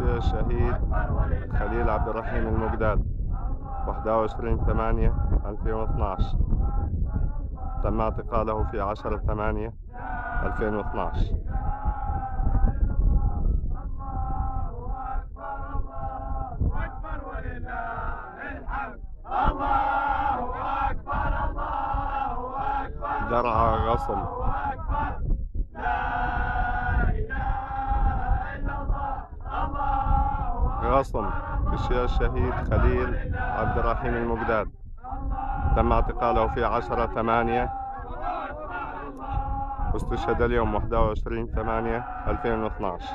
الشهيد خليل عبد الرحيم المقداد 21/8/2012. تم اعتقاله في 10/8/2012. درعا غصن. غصن في الشهيد خليل عبد الرحيم المقداد. تم اعتقاله في 10/8 واستشهد اليوم 21/8/2012.